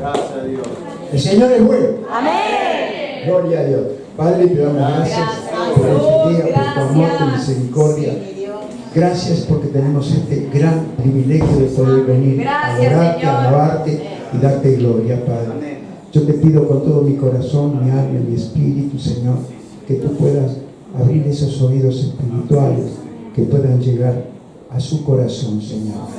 Gracias a Dios. El Señor es bueno. Amén. Gloria a Dios. Padre, te damos gracias por este día, por tu amor, tu misericordia. Gracias porque tenemos este gran privilegio de poder venir a adorarte, a alabarte y darte gloria, Padre. Yo te pido con todo mi corazón, mi alma y mi espíritu, Señor, que tú puedas abrir esos oídos espirituales que puedan llegar a su corazón, Señor.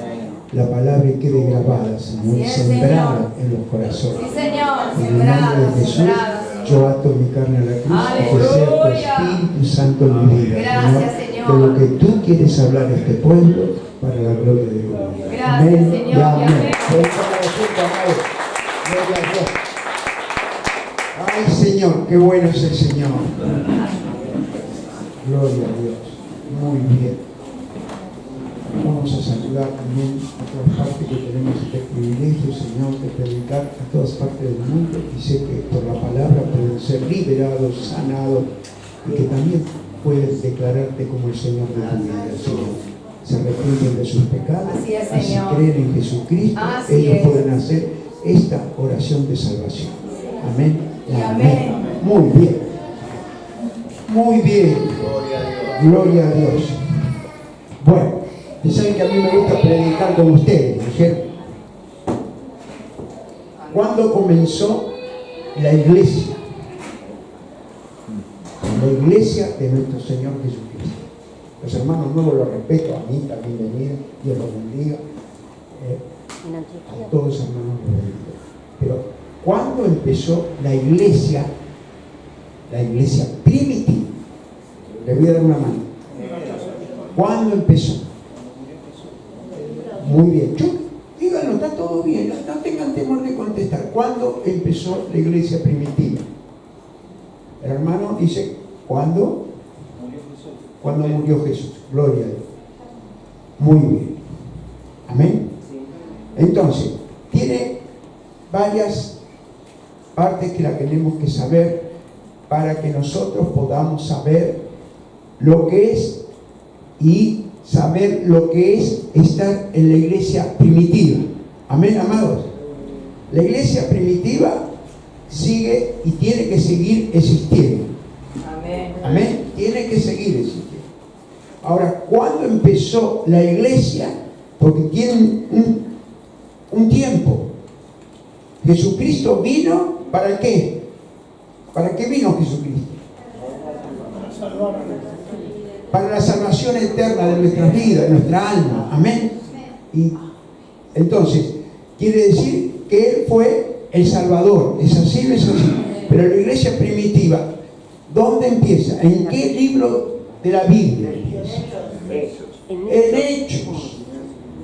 La palabra quede grabada, Señor, sembrada en los corazones. Sí, Señor. En el nombre de Jesús, yo ato mi carne a la cruz y que sea tu Espíritu Santo en mi vida, Señor, de lo que tú quieres hablar a este pueblo para la gloria de Dios. Amén y amén. Gloria a Dios. Ay, Señor, qué bueno es el Señor. Gloria a Dios. Muy bien. Vamos a saludar también a todas partes que tenemos este privilegio, Señor, de predicar a todas partes del mundo, y sé que por la palabra pueden ser liberados, sanados, y que también puedes declararte como el Señor de tu vida, Señor. Se arrepienten de sus pecados, así creen en Jesucristo, ellos pueden hacer esta oración de salvación. Amén y amén. Muy bien. Muy bien. Gloria a Dios. Bueno. Y saben que a mí me gusta predicar con ustedes, ¿no es cierto? ¿Cuándo comenzó la iglesia? La iglesia de nuestro Señor Jesucristo. Los hermanos nuevos los respeto, a mí también venir, Dios los bendiga. A todos los hermanos los bendiga. Pero, ¿cuándo empezó la iglesia? La iglesia primitiva. Le voy a dar una mano. ¿Cuándo empezó? Muy bien. Díganlo, está todo bien, no tengan temor de contestar. ¿Cuándo empezó la iglesia primitiva? El hermano dice, ¿cuándo? Cuando murió Jesús. Gloria a Dios. Muy bien. Amén. Entonces, tiene varias partes que la tenemos que saber para que nosotros podamos saber lo que es y saber lo que es estar en la iglesia primitiva. Amén, amados. La iglesia primitiva sigue y tiene que seguir existiendo. Amén. Amén. Tiene que seguir existiendo. Ahora, ¿cuándo empezó la iglesia? Porque tiene un tiempo. Jesucristo vino, ¿para qué? ¿Para qué vino Jesucristo? Para la salvación eterna de nuestra vida, de nuestra alma. Amén. Y entonces, quiere decir que Él fue el Salvador. ¿Es así? ¿No es así? Pero la iglesia primitiva, ¿dónde empieza? ¿En qué libro de la Biblia empieza? En Hechos.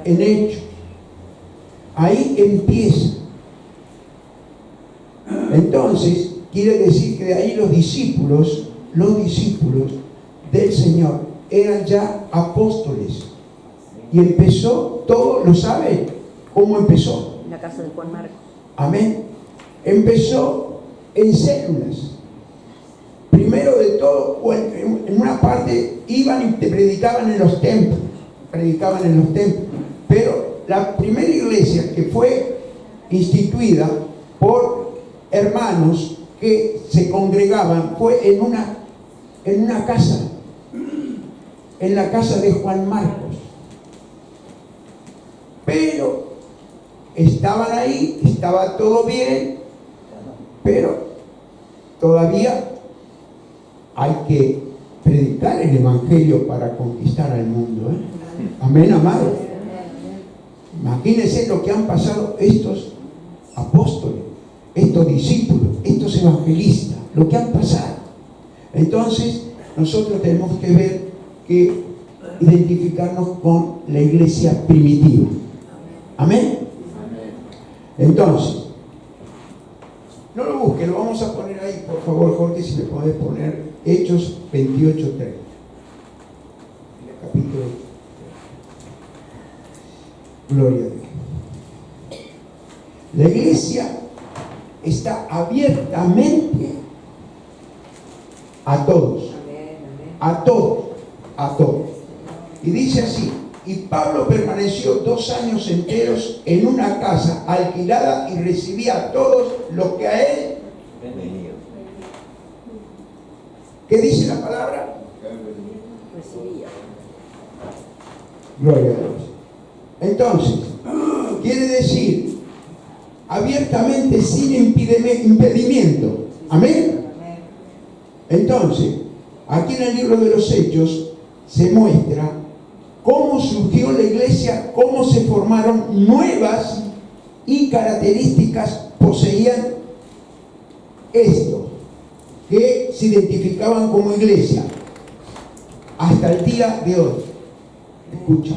En Hechos. Ahí empieza. Entonces, quiere decir que de ahí los discípulos del Señor eran ya apóstoles. Y empezó todo, ¿lo saben? ¿Cómo empezó? En la casa de Juan Marcos. Amén. Empezó en células. Primero de todo, en una parte iban y te predicaban en los templos. Pero la primera iglesia que fue instituida por hermanos que se congregaban fue en una casa. En la casa de Juan Marcos. Pero estaban ahí, estaba todo bien, pero todavía hay que predicar el evangelio para conquistar al mundo. Amén, amado. Imagínense lo que han pasado estos apóstoles, estos discípulos, estos evangelistas, lo que han pasado. Entonces, nosotros tenemos que ver que identificarnos con la iglesia primitiva. Amén. Entonces, no lo busquen, lo vamos a poner ahí, por favor, Jorge, si le podés poner Hechos 28:30. Capítulo. Gloria a Dios. La iglesia está abiertamente a todos. A todos. A todos. Y dice así, Y Pablo permaneció 2 años enteros en una casa alquilada y recibía a todos los que a él venían. ¿Qué dice la palabra? Recibía. Gloria a Dios. Entonces, quiere decir abiertamente, sin impedimento. Amén. Entonces, aquí en el libro de los Hechos se muestra cómo surgió la iglesia, cómo se formaron nuevas y características poseían esto, que se identificaban como iglesia hasta el día de hoy. Escucha,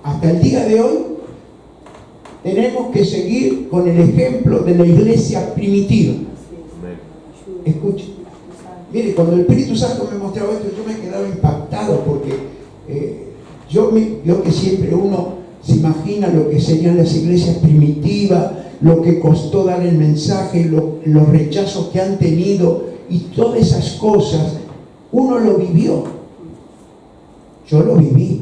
hasta el día de hoy tenemos que seguir con el ejemplo de la iglesia primitiva. Escucha, mire, cuando el Espíritu Santo me mostraba esto, yo me quedaba impactado porque yo que siempre uno se imagina lo que serían las iglesias primitivas, lo que costó dar el mensaje, los rechazos que han tenido y todas esas cosas, uno lo vivió. Yo lo viví.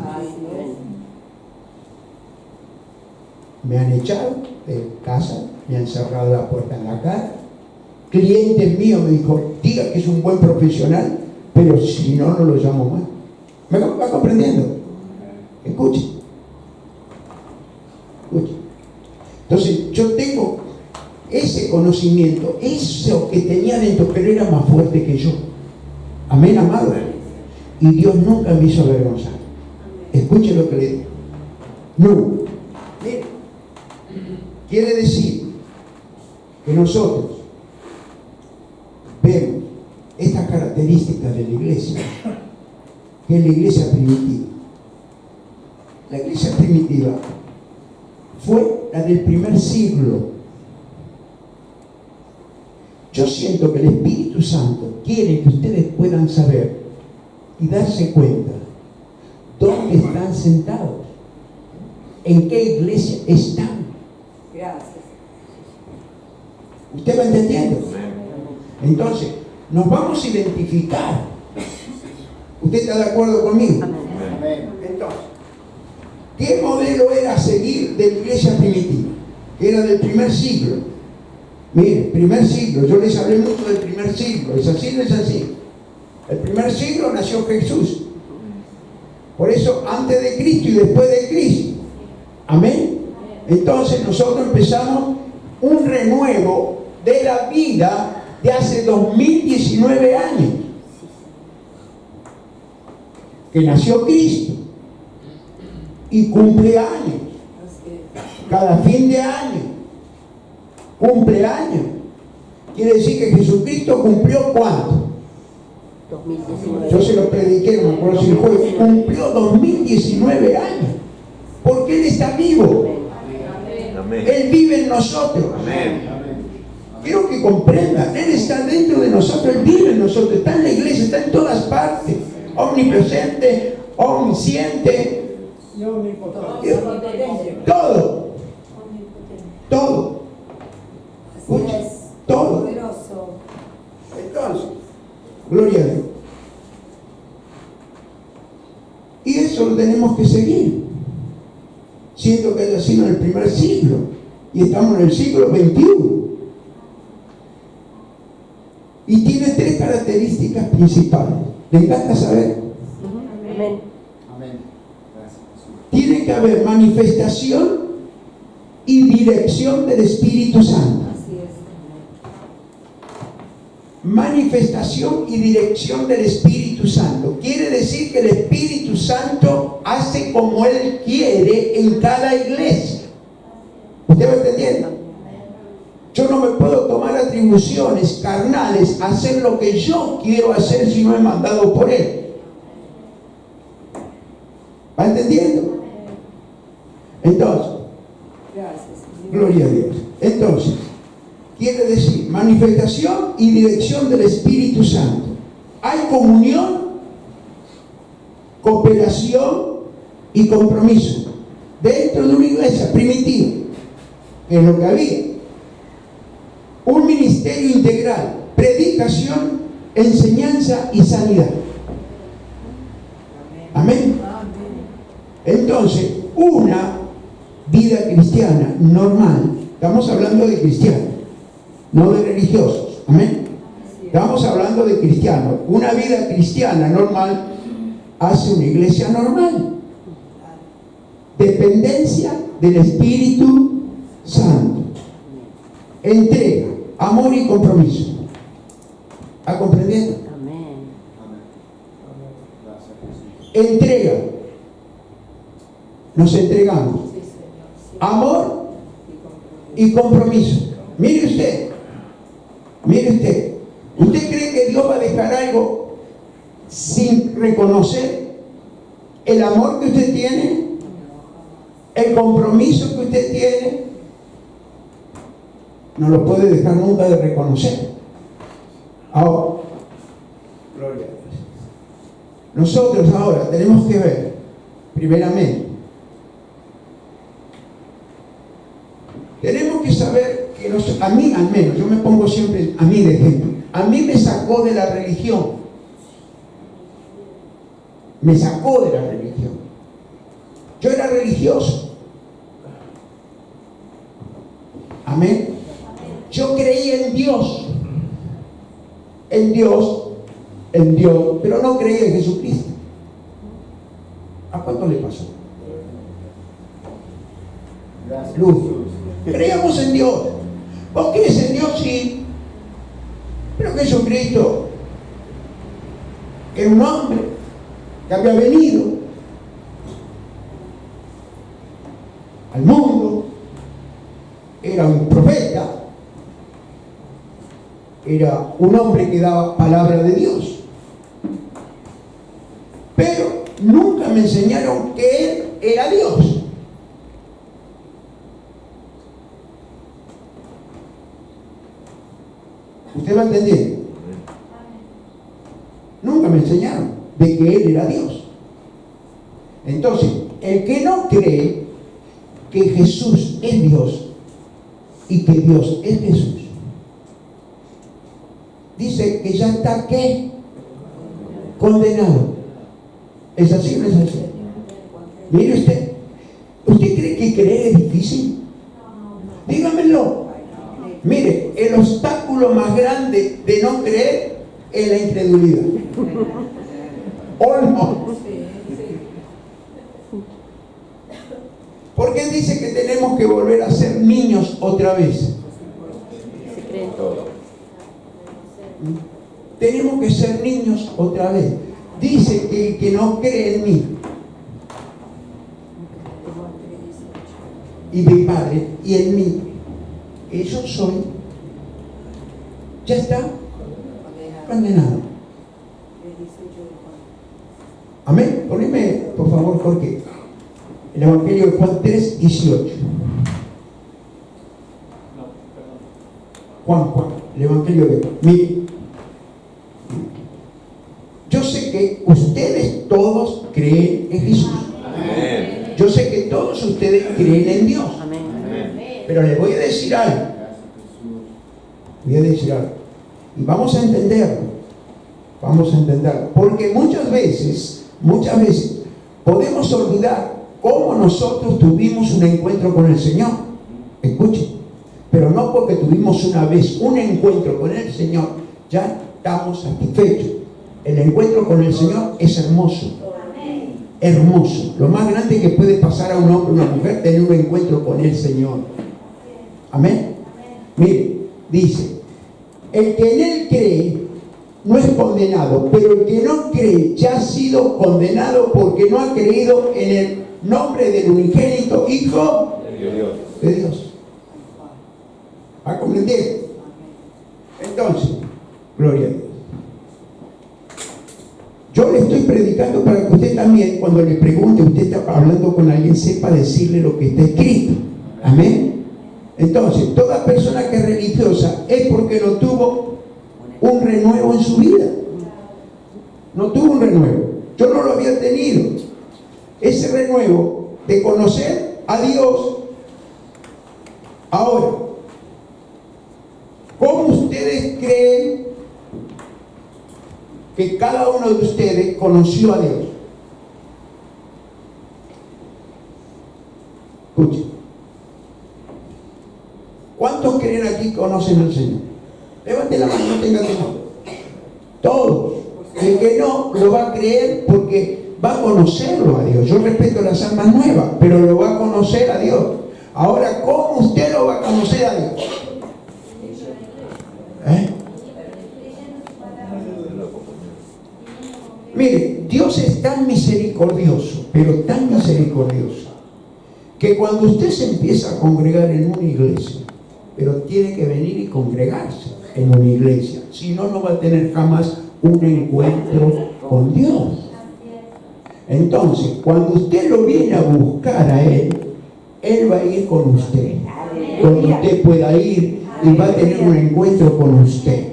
Me han echado de casa, me han cerrado la puerta en la cara. Clientes míos me dijo, diga que es un buen profesional, pero si no, no lo llamo más. ¿Me va comprendiendo? Escuche. Escuche. Entonces, yo tengo ese conocimiento, eso que tenía dentro, pero era más fuerte que yo. Amén, amado. Y Dios nunca me hizo avergonzar. Escuche lo que le digo. No. Mire, quiere decir que nosotros vemos estas características de la iglesia, que es la iglesia primitiva. La iglesia primitiva fue la del primer siglo. Yo siento que el Espíritu Santo quiere que ustedes puedan saber y darse cuenta dónde están sentados, en qué iglesia están. Gracias. ¿Usted va entendiendo? Entonces, nos vamos a identificar. ¿Usted está de acuerdo conmigo? Amén. Entonces, ¿qué modelo era seguir de la iglesia primitiva? Era del primer siglo. Mire, primer siglo, yo les hablé mucho del primer siglo. ¿Es así o no es así? El primer siglo nació Jesús. Por eso, antes de Cristo y después de Cristo. Amén. Entonces, nosotros empezamos un renuevo de la vida de hace 2019 años. Que nació Cristo. Y cumple años. Cada fin de año. Cumple años. Quiere decir que Jesucristo cumplió ¿cuánto? 2019. Yo se lo prediqué, no me acuerdo si fue. Cumplió 2019 años. Porque Él está vivo. Amén. Él vive en nosotros. Amén. Quiero que comprendan, Él está dentro de nosotros, Él vive en nosotros, está en la iglesia, está en todas partes. Omnipresente, omnisciente, todo. Todo. Escucha, todo. Poderoso. Entonces, gloria a Dios. Y eso lo tenemos que seguir. Siento que haya sido en el primer siglo y estamos en el siglo XXI. Y tiene 3 características principales. ¿Le encanta saber? Amén. Tiene que haber manifestación y dirección del Espíritu Santo. Así es. Manifestación y dirección del Espíritu Santo. Quiere decir que el Espíritu Santo hace como Él quiere en cada iglesia. ¿Usted va entendiendo? Yo no me puedo tomar atribuciones carnales, hacer lo que yo quiero hacer si no es mandado por Él. ¿Va entendiendo? Entonces, Gracias. gloria a Dios. Entonces, quiere decir manifestación y dirección del Espíritu Santo. Hay comunión, cooperación y compromiso dentro de una iglesia primitiva, que es lo que había. Un ministerio integral, predicación, enseñanza y sanidad. Amén. Entonces, una vida cristiana normal, estamos hablando de cristianos, no de religiosos, amén. Estamos hablando de cristianos. Una vida cristiana normal hace una iglesia normal. Dependencia del Espíritu Santo. Entrega, amor y compromiso. ¿Está comprendiendo? Amén. Entrega. Nos entregamos. Sí, Señor. Sí. Amor Y compromiso. y compromiso. Mire usted. Mire usted. ¿Usted cree que Dios va a dejar algo sin reconocer el amor que usted tiene? El compromiso que usted tiene. No lo puede dejar nunca de reconocer. Ahora, gloria a Dios. Nosotros ahora tenemos que ver, primeramente, tenemos que saber que a mí al menos, yo me pongo siempre a mí de ejemplo, a mí me sacó de la religión. Me sacó de la religión. Yo era religioso. Amén. Yo creía en Dios. En Dios, pero no creía en Jesucristo. ¿A cuánto le pasó? Luz. Creíamos en Dios. ¿Vos crees en Dios? Sí. Pero Jesucristo era un hombre que había venido al mundo, era un profeta, era un hombre que daba palabra de Dios. Pero nunca me enseñaron que Él era Dios. ¿Usted va entendiendo? Nunca me enseñaron de que Él era Dios. Entonces, el que no cree que Jesús es Dios y que Dios es Jesús, dice que ya está, ¿qué? Condenado. ¿Es así o no es así? Mire usted, ¿usted cree que creer es difícil? Dígamelo. Mire, el obstáculo más grande de no creer es la incredulidad. ¿O no? ¿Por qué dice que tenemos que volver a ser niños otra vez? Se creen todo. Tenemos que ser niños otra vez. Dice que el que no cree en mí y mi Padre y en mí, yo soy, ya está condenado. Amén. Poneme, por favor, Jorge, el Evangelio de Juan 3:18. Juan, el Evangelio de Juan. Mire, yo sé que ustedes todos creen en Jesús. Amén. Yo sé que todos ustedes creen en Dios. Amén. Pero les voy a decir algo. Voy a decir algo. Y vamos a entenderlo. Vamos a entenderlo. Porque muchas veces podemos olvidar cómo nosotros tuvimos un encuentro con el Señor. Escuchen. Pero no porque tuvimos una vez un encuentro con el Señor, ya estamos satisfechos. El encuentro con el Señor es hermoso. Hermoso. Lo más grande que puede pasar a un hombre o una mujer, tener un encuentro con el Señor. Amén. Mire, dice, el que en Él cree no es condenado, pero el que no cree ya ha sido condenado porque no ha creído en el nombre del unigénito Hijo de Dios. ¿Va a comprender? Entonces, gloria a Dios. Yo le estoy predicando para que usted también, cuando le pregunte, usted está hablando con alguien, sepa decirle lo que está escrito. Amén. Entonces, toda persona que es religiosa es porque no tuvo un renuevo en su vida. No tuvo un renuevo. Yo no lo había tenido. Ese renuevo de conocer a Dios. Ahora, ¿cómo ustedes creen que cada uno de ustedes conoció a Dios? ¿Cuántos creen aquí que conocen al Señor? Levante la mano, no tenga temor. Todos. El que no, lo va a creer porque va a conocerlo a Dios. Yo respeto las almas nuevas, pero lo va a conocer a Dios. Ahora, ¿cómo usted lo va a conocer a Dios? Mire, Dios es tan misericordioso, pero tan misericordioso, que cuando usted se empieza a congregar en una iglesia, pero tiene que venir y congregarse en una iglesia, si no, no va a tener jamás un encuentro con Dios. Entonces, cuando usted lo viene a buscar a Él va a ir con usted. Cuando usted pueda ir y va a tener un encuentro con usted.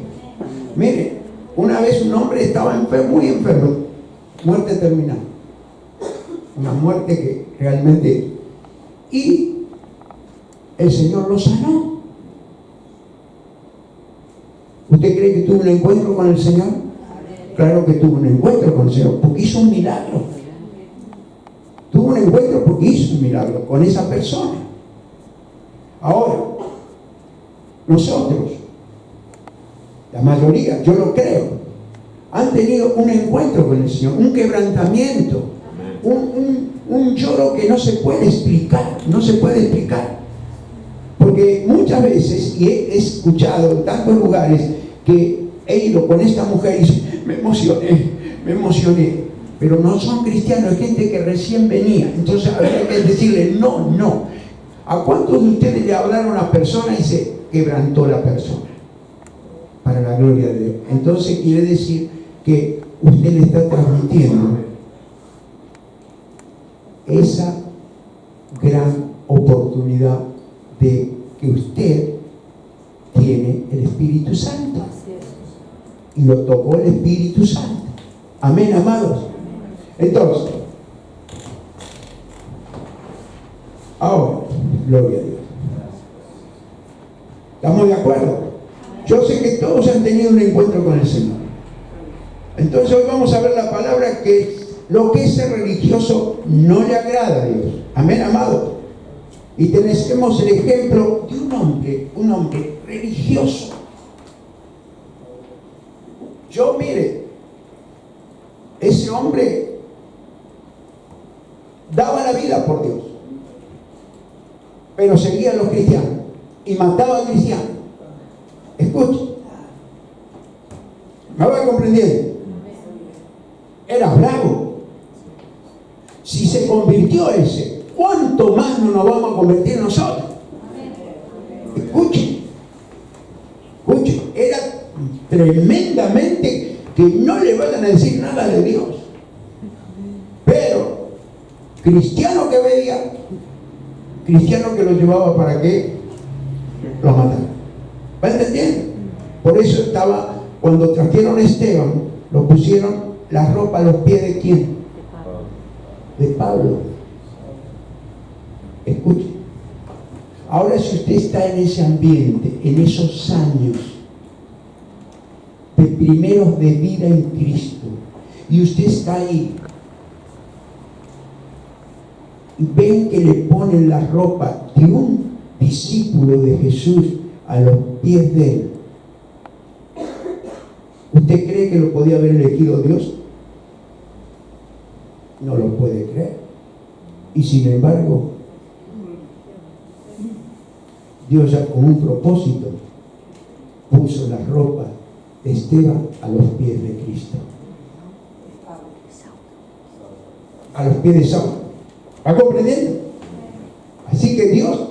Mire, una vez un hombre estaba enfermo, muy enfermo, muerte terminal. Una muerte que realmente... Y el Señor lo sanó. ¿Usted cree que tuvo un encuentro con el Señor? Claro que tuvo un encuentro con el Señor, porque hizo un milagro. Tuvo un encuentro porque hizo un milagro con esa persona. Ahora, nosotros, la mayoría, yo lo creo, han tenido un encuentro con el Señor, un quebrantamiento, un lloro que no se puede explicar, no se puede explicar. Porque muchas veces, y he escuchado en tantos lugares, que he ido con esta mujer y dice, me emocioné, pero no son cristianos, es gente que recién venía. Entonces habría que decirle, no. ¿A cuántos de ustedes le hablaron a una persona y se quebrantó la persona? Para la gloria de Dios. Entonces quiere decir que usted le está transmitiendo esa gran oportunidad de que usted tiene el Espíritu Santo. Y lo tocó el Espíritu Santo. Amén, amados. Entonces, ahora, gloria a Dios. ¿Estamos de acuerdo? Yo sé que todos han tenido un encuentro con el Señor. Entonces hoy vamos a ver la palabra que lo que es ser religioso no le agrada a Dios. Amén, amado. Y tenemos el ejemplo de un hombre religioso. Yo, mire, ese hombre daba la vida por Dios, pero seguía a los cristianos y mataba a cristianos. Escuche, ¿me va comprendiendo? Era bravo. Si se convirtió ese, ¿cuánto más no nos vamos a convertir nosotros? Escuche, era tremendamente que no le vayan a decir nada de Dios. Pero cristiano que veía, cristiano que lo llevaba para que lo matara. ¿Va entendiendo? Por eso estaba, cuando trajeron a Esteban, lo pusieron la ropa a los pies de ¿quién? De Pablo. Escuche. Ahora, si usted está en ese ambiente, en esos años de primeros de vida en Cristo, y usted está ahí, y ven que le ponen la ropa de un discípulo de Jesús a los pies de él, ¿usted cree que lo podía haber elegido Dios? No lo puede creer. Y sin embargo, Dios ya con un propósito puso la ropa de Esteban a los pies de Cristo. A los pies de Saúl. ¿Va comprendiendo? Así que Dios,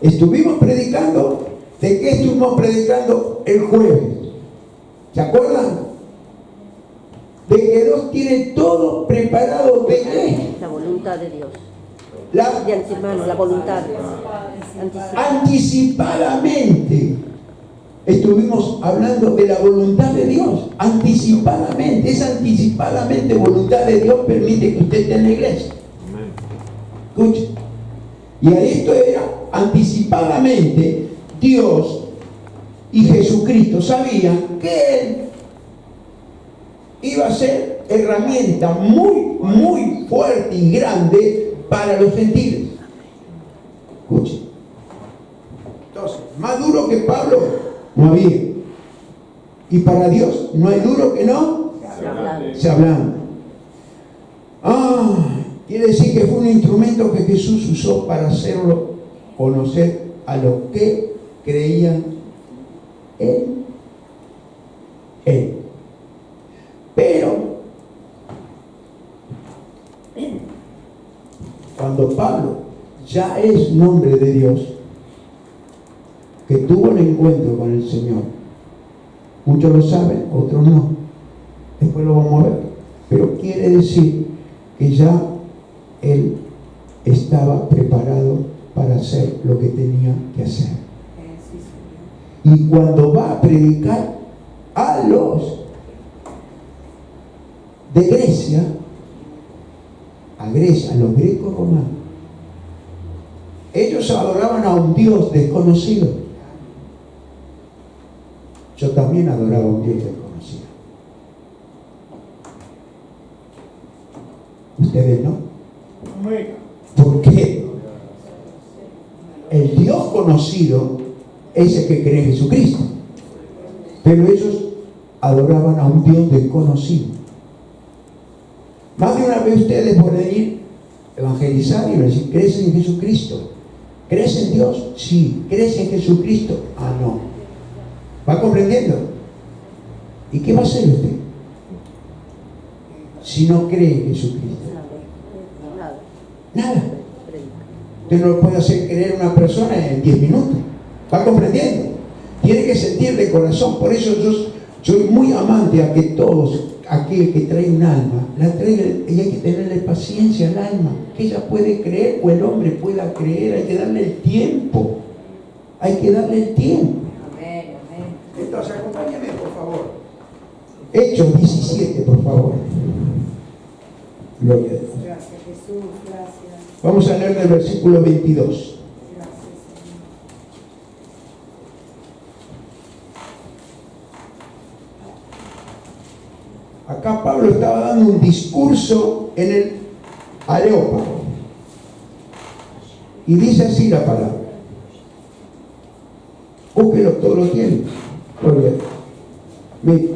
estuvimos predicando. ¿De qué estuvimos predicando el jueves? ¿Se acuerdan? De que Dios tiene todo preparado de qué. La voluntad de Dios. La De antemano, la voluntad. anticipadamente. Estuvimos hablando de la voluntad de Dios. Anticipadamente. Esa anticipadamente voluntad de Dios permite que usted esté en la iglesia. Escuche. Y a esto era anticipadamente. Dios y Jesucristo sabían que Él iba a ser herramienta muy, muy fuerte y grande para los gentiles. Escuchen. 12. Más duro que Pablo no había. Y para Dios no hay duro que no se ablande. Quiere decir que fue un instrumento que Jesús usó para hacerlo conocer a los que creían en Él. Pero cuando Pablo ya es un hombre de Dios, que tuvo el encuentro con el Señor, muchos lo saben, otros no, después lo vamos a ver, pero quiere decir que ya él estaba preparado para hacer lo que tenía que hacer. Y cuando va a predicar a los de Grecia, a los grecos romanos, ellos adoraban a un Dios desconocido. Yo también adoraba a un Dios desconocido. Ustedes no. ¿Por qué? El Dios conocido es el que cree en Jesucristo. Pero ellos adoraban a un Dios desconocido. Más de una vez ustedes pueden ir a evangelizar y decir, ¿crees en Jesucristo? ¿Crees en Dios? Sí. ¿Crees en Jesucristo? No. ¿Va comprendiendo? ¿Y qué va a hacer usted si no cree en Jesucristo? Nada. Usted no lo puede hacer creer a una persona en 10 minutos. ¿Va comprendiendo? Tiene que sentir de corazón. Por eso yo soy muy amante a que todos, aquel que trae un alma, la trae, y hay que tenerle paciencia al alma, que ella puede creer o el hombre pueda creer. Hay que darle el tiempo. Hay que darle el tiempo. Entonces, acompáñame, por favor. Hechos 17, por favor. Gloria a Dios. Gracias, Jesús. Gracias. Vamos a leer del versículo 22. Gracias, Señor. Acá Pablo estaba dando un discurso en el Areópago. Y dice así la palabra. Búsquelo, todo lo tiene. Gloria a Dios.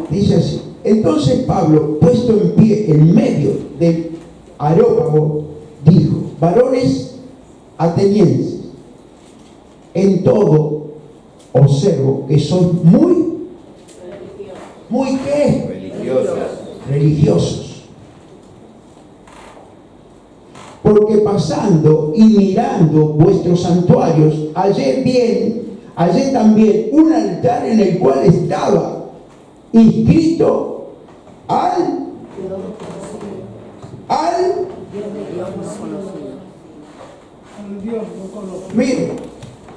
Dice así. Entonces Pablo, puesto en pie en medio del Areópago, dijo: varones atenienses, en todo observo que son muy ¿qué? Religiosos. Porque pasando y mirando vuestros santuarios, hallé también un altar en el cual estaba inscrito al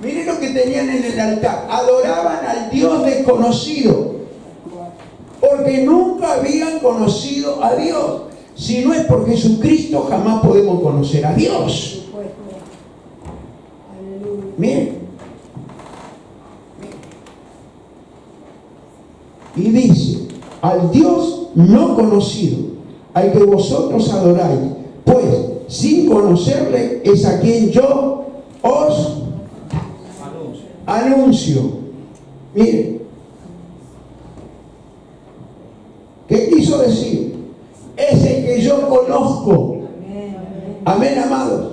Mire lo que tenían en el altar. Adoraban al Dios desconocido, porque nunca habían conocido a Dios. Si no es por Jesucristo, jamás podemos conocer a Dios. Miren. Y dice: al Dios no conocido, al que vosotros adoráis, pues sin conocerle es a quien yo os anuncio. Miren, ¿qué quiso decir? Es el que yo conozco. Amén, amados.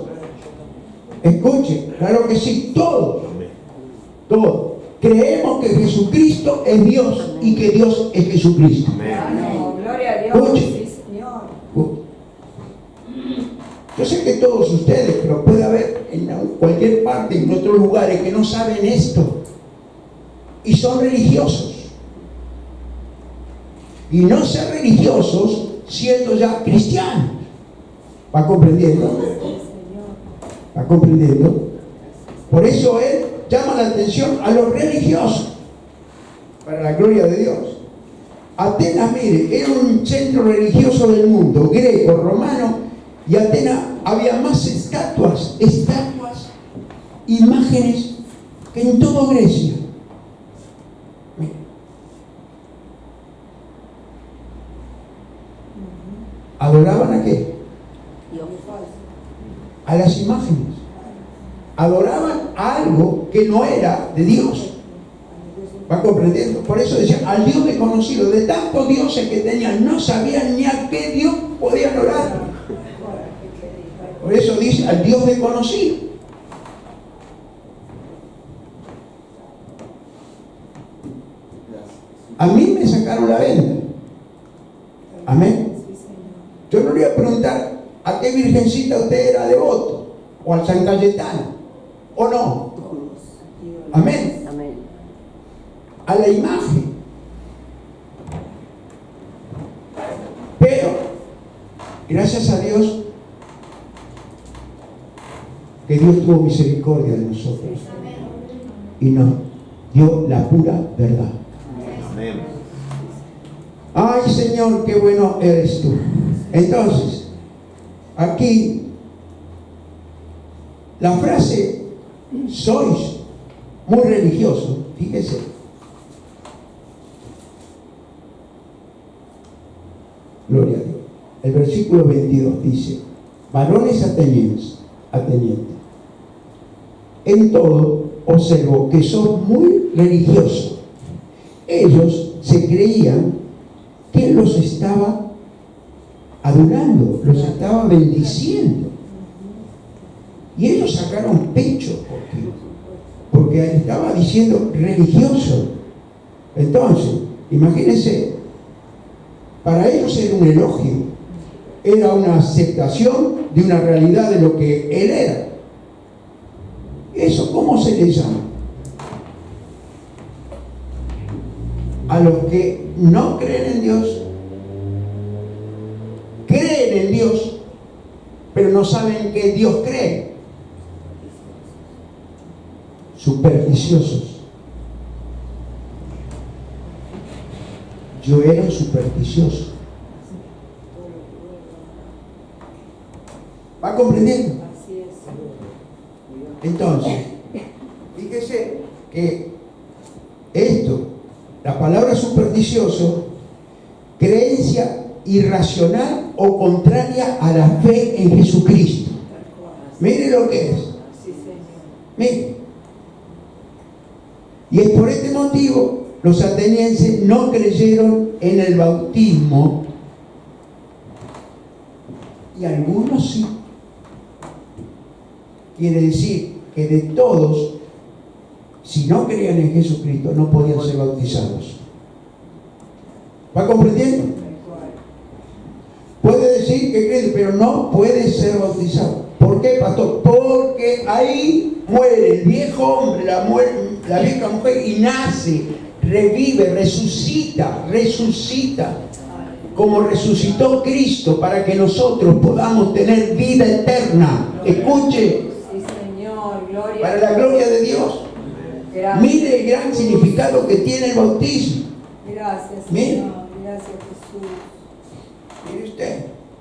Escuchen, claro que sí, todos. Creemos que Jesucristo es Dios y que Dios es Jesucristo. Gloria a Dios. Escuchen. Sí, Señor. Yo sé que todos ustedes, pero puede haber en cualquier parte, en otros lugares, que no saben esto y son religiosos. Y no ser religiosos siendo ya cristianos. ¿Va comprendiendo? ¿Va comprendiendo? Por eso él llama la atención a los religiosos, para la gloria de Dios. Atenas, mire, era un centro religioso del mundo, greco, romano, y Atenas había más estatuas, imágenes, que en toda Grecia. Mire. ¿Adoraban a qué? A las imágenes. Adoraban a algo que que no era de Dios. ¿Va comprendiendo? Por eso decía, al Dios desconocido, de tantos dioses que tenían, no sabían ni a qué Dios podían orar. Por eso dice, al Dios desconocido. A mí me sacaron la venda. Amén. Yo no le voy a preguntar a qué virgencita usted era devoto, o al San Cayetano, o no. Amén. Amén. A la imagen. Pero, gracias a Dios, que Dios tuvo misericordia de nosotros y nos dio la pura verdad. Amén. Ay, Señor, qué bueno eres tú. Entonces, aquí, la frase, sois muy religiosos, fíjese. Gloria a Dios. El versículo 22 dice, varones atenienses, en todo observo que son muy religiosos. Ellos se creían que los estaba adorando, los estaba bendiciendo. Y ellos sacaron pecho porque estaba diciendo religioso. Entonces, imagínense, para ellos era un elogio, era una aceptación de una realidad de lo que él era. ¿Eso cómo se le llama? A los que no creen en Dios, creen en Dios, pero no saben que Dios cree. Supersticiosos. Yo era un supersticioso. ¿Va comprendiendo? Así es. Entonces, fíjese que esto, la palabra supersticioso, creencia irracional o contraria a la fe en Jesucristo. Mire lo que es. Así, Señor. Mire. Y es por este motivo los atenienses no creyeron en el bautismo y algunos sí. Quiere decir que de todos, si no creían en Jesucristo, no podían ser bautizados. ¿Va comprendiendo? Puede decir que cree, pero no puede ser bautizado. ¿Por qué, pastor? Porque ahí muere el viejo hombre, la vieja mujer, y nace, revive, resucita, como resucitó Cristo, para que nosotros podamos tener vida eterna. Escuche, Sí, Señor. Gloria. para la gloria de Dios. Gracias. Mire el gran significado que tiene el bautismo. Gracias, Mire. Señor. Gracias, Jesús. Mire usted,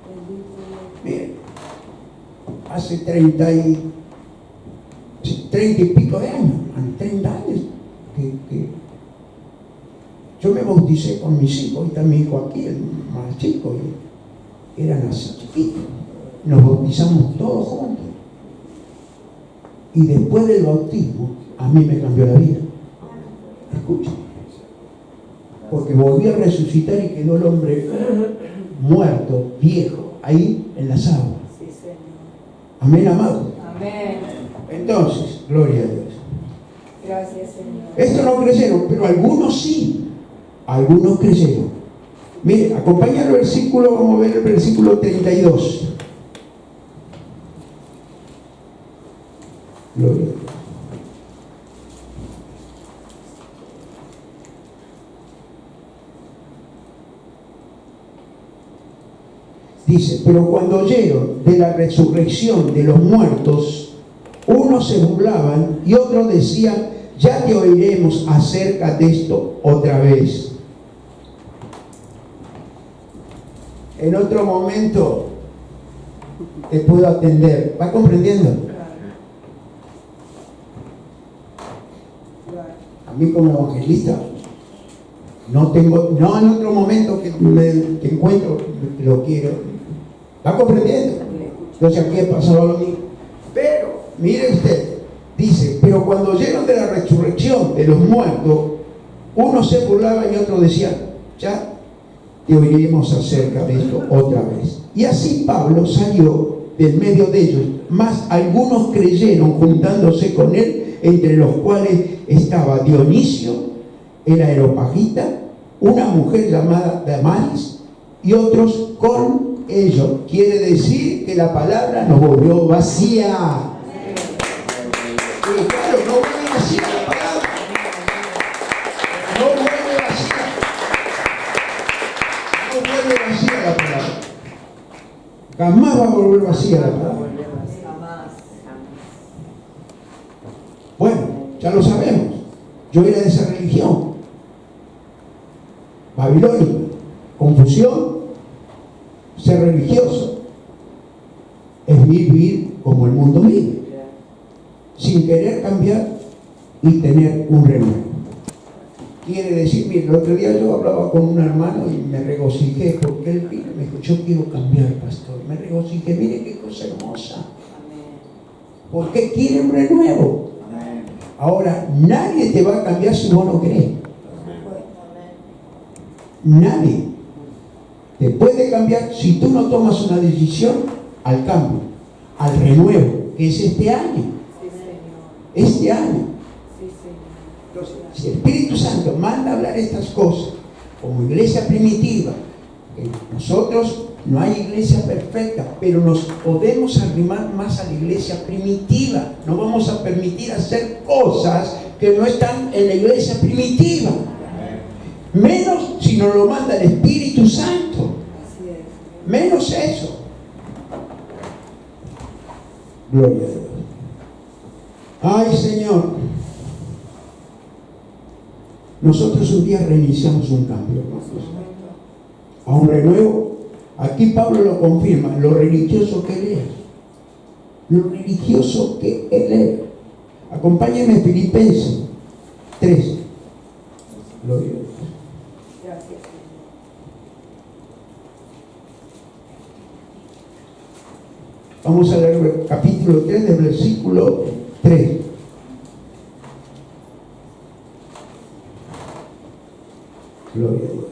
Bendito Dios. mire, hace 30 y pico de años, 30 años, que yo me bauticé con mis hijos. Ahorita mi hijo aquí, el más chico, y eran así chiquitos. Nos bautizamos todos juntos. Y después del bautismo, a mí me cambió la vida. Escuchen. Porque volví a resucitar y quedó el hombre muerto, viejo, ahí en las aguas. Sí, Señor. Amén, amado. Amén. Entonces, gloria a Dios. Gracias, Señor. Estos no creyeron, pero algunos sí. Algunos creyeron. Mire, acompaña el versículo, vamos a ver el versículo 32. Gloria a Dios. Dice, pero cuando oyeron de la resurrección de los muertos, unos se burlaban y otros decían, ya te oiremos acerca de esto otra vez. En otro momento te puedo atender. ¿Va comprendiendo? A mí como evangelista no en otro momento que encuentro lo quiero. ¿Va comprendiendo? Entonces aquí ha pasado lo mismo. Pero, mire usted, dice, Pero cuando oyeron de la resurrección de los muertos, unos se burlaban y otros decían, ya te oiremos acerca de esto otra vez. Y así Pablo salió del medio de ellos, mas algunos creyeron juntándose con él, entre los cuales estaba Dionisio, el Areopagita, una mujer llamada Damaris, y otros con ellos. Quiere decir que la palabra nos volvió vacía. Pero claro, no vuelve vacía la palabra. No vuelve vacía. No vuelve vacía la palabra. Jamás va a volver vacía la palabra. Bueno, ya lo sabemos. Yo era de esa religión. Babilónica. Confusión. Ser religioso. Es vivir como el mundo vive. Sin querer cambiar y tener un renuevo. Quiere decir, mire, el otro día yo hablaba con un hermano y me regocijé porque él vino y me dijo, yo quiero cambiar, pastor. Me regocijé, mire qué cosa hermosa. Porque quiere un renuevo. Ahora, nadie te va a cambiar si vos no crees. Nadie te puede cambiar si tú no tomas una decisión al cambio, al renuevo, que es este año. Este año. Entonces, si el Espíritu Santo manda a hablar estas cosas, como iglesia primitiva, que nosotros no hay iglesia perfecta, pero nos podemos arrimar más a la iglesia primitiva. No vamos a permitir hacer cosas que no están en la iglesia primitiva. Menos si nos lo manda el Espíritu Santo. Menos eso. Gloria a Dios. Ay, Señor. Nosotros un día reiniciamos un cambio, ¿no? A un renuevo. Aquí Pablo lo confirma, lo religioso que él es. Lo religioso que él es. Acompáñenme a Filipenses 3. Gloria a Dios. Gracias. Vamos a leer el capítulo 3 del versículo 3. Gloria a Dios.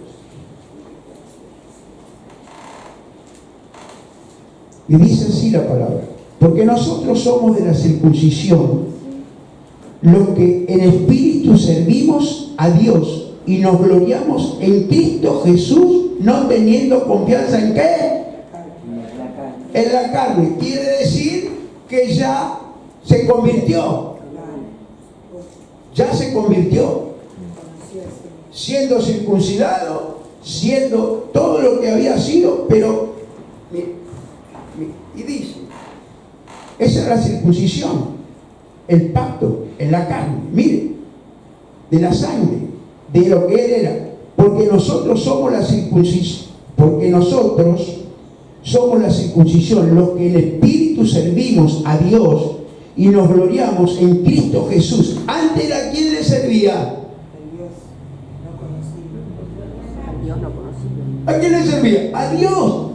Y dice así la palabra: porque nosotros somos de la circuncisión, los que en espíritu servimos a Dios y nos gloriamos en Cristo Jesús, no teniendo confianza en ¿qué? En la carne. Quiere decir que ya se convirtió. Ya se convirtió. Siendo circuncidado, siendo todo lo que había sido, pero y dice, esa es la circuncisión, el pacto en la carne, mire, de la sangre, de lo que él era, porque nosotros somos la circuncisión, los que en espíritu servimos a Dios y nos gloriamos en Cristo Jesús. Antes era quien le servía. ¿A quién le servía? A Dios.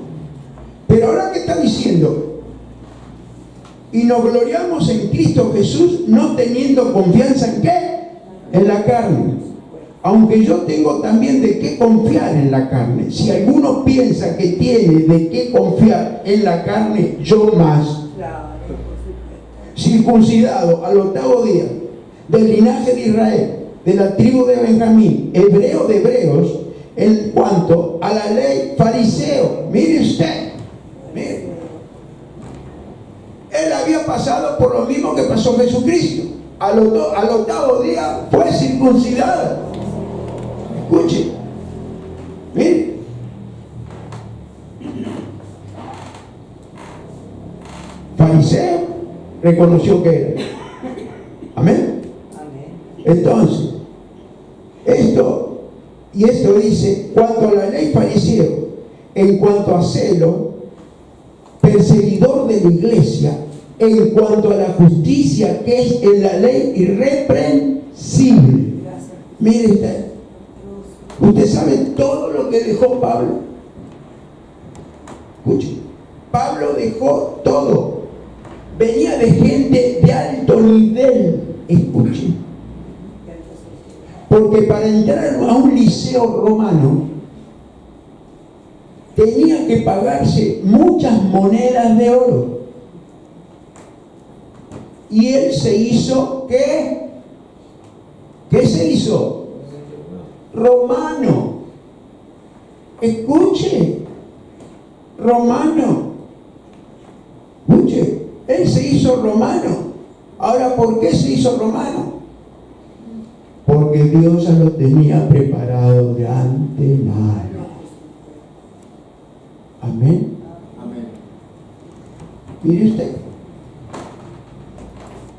Pero ahora, ¿qué está diciendo? Y nos gloriamos en Cristo Jesús, no teniendo confianza en ¿qué? En la carne. Aunque yo tengo también de qué confiar en la carne. Si alguno piensa que tiene de qué confiar en la carne, yo más. Circuncidado al 8º día, del linaje de Israel, de la tribu de Benjamín, hebreo de hebreos, en cuanto a la ley, fariseo. Mire usted, mire. Él había pasado por lo mismo que pasó Jesucristo. Al 8º día fue circuncidado. Escuche, mire. Fariseo reconoció que era. Amén. Entonces, esto dice, cuanto a la ley, fariseo, en cuanto a celo, perseguidor de la iglesia, en cuanto a la justicia que es en la ley, irreprensible. Mire usted sabe todo lo que dejó Pablo. Escuche, Pablo dejó todo. Venía de gente de alto nivel Escuchen. Porque para entrar a un liceo romano tenía que pagarse muchas monedas de oro. Y él se hizo, ¿qué? ¿Qué se hizo? Romano. Escuche. Romano. Escuche. Él se hizo romano. Ahora, ¿por qué se hizo romano? Porque Dios ya lo tenía preparado de antemano. Amén. Amén. Mire usted.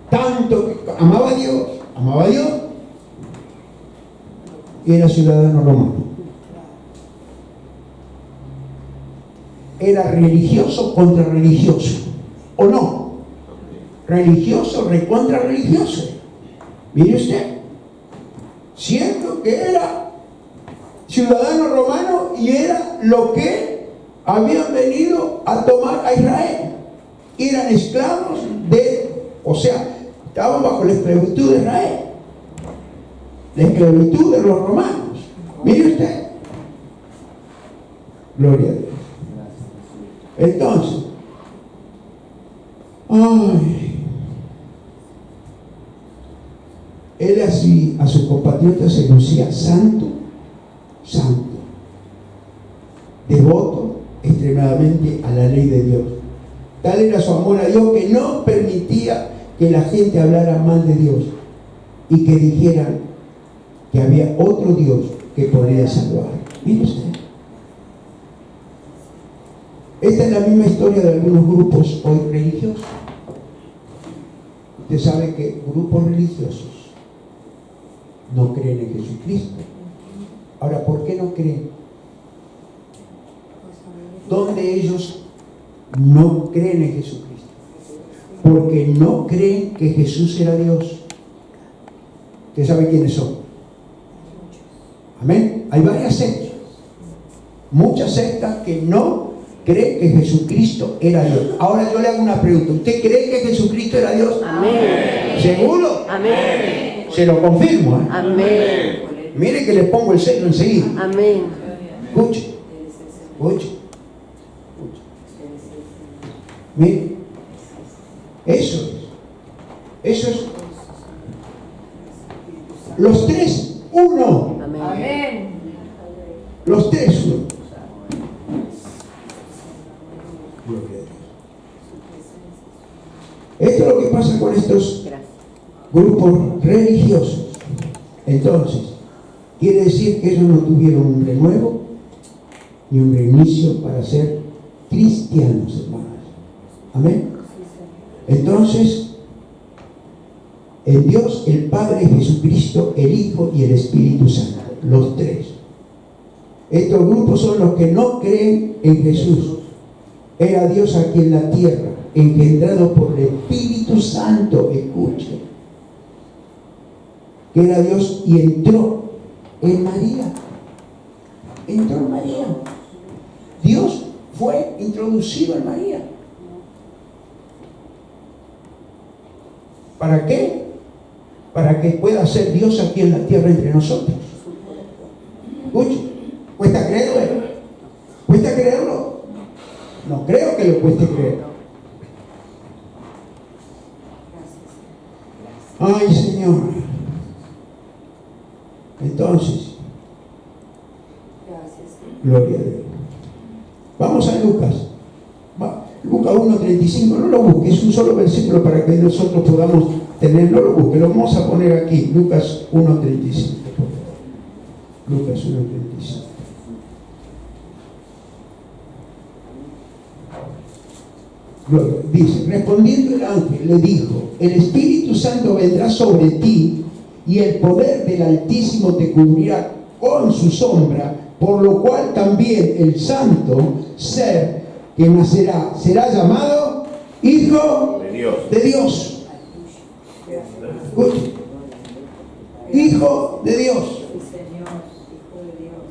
Tanto que amaba a Dios, y era ciudadano romano. Era religioso contra religioso, ¿o no? Religioso recontra religioso. Mire usted, siendo que era ciudadano romano y era lo que habían venido a tomar a Israel. Eran esclavos estaban bajo la esclavitud de Israel, la esclavitud de los romanos. Mire usted, gloria a Dios. Entonces, él así a sus compatriotas se lucía santo, devoto extremadamente a la ley de Dios. Tal era su amor a Dios que no permitía que la gente hablara mal de Dios y que dijeran que había otro Dios que podría salvar. Mire usted. Esta es la misma historia de algunos grupos hoy religiosos. Usted sabe que grupos religiosos no creen en Jesucristo. Ahora, ¿por qué no creen? ¿Dónde ellos no creen en Jesucristo? Porque no creen que Jesús era Dios. ¿Usted sabe quiénes son? Amén. Hay varias sectas. Muchas sectas que no creen que Jesucristo era Dios. Ahora yo le hago una pregunta. ¿Usted cree que Jesucristo era Dios? Amén. ¿Seguro? Amén. Se lo confirmo, ¿eh? Amén. Mire que le pongo el sello enseguida. Amén. Escuche. Mire. Eso es. Los tres, uno. Amén. Los tres, uno. Esto es lo que pasa con estos grupos religiosos. Entonces, quiere decir que ellos no tuvieron un renuevo ni un reinicio para ser cristianos, hermanos. Amén. Entonces, en Dios, el Padre, Jesucristo, el Hijo y el Espíritu Santo, los tres. Estos grupos son los que no creen en Jesús. Era Dios aquí en la tierra, engendrado por el Espíritu Santo. Escuche, que era Dios y entró en María. Entró en María. Dios fue introducido en María. ¿Para qué? Para que pueda ser Dios aquí en la tierra entre nosotros. Escuche, ¿cuesta creerlo? ¿Cuesta creerlo? No creo que lo cueste creer. Ay, Señor. Entonces, gloria a Dios. Vamos a Lucas. Lucas 1:35, no lo busque, es un solo versículo para que nosotros podamos tenerlo, lo busque, lo vamos a poner aquí, Lucas 1:35, por favor. Lucas 1:35. Dice, respondiendo el ángel, le dijo: el Espíritu Santo vendrá sobre ti y el poder del Altísimo te cubrirá con su sombra, por lo cual también el santo ser que nacerá será llamado Hijo de Dios. Hijo de Dios.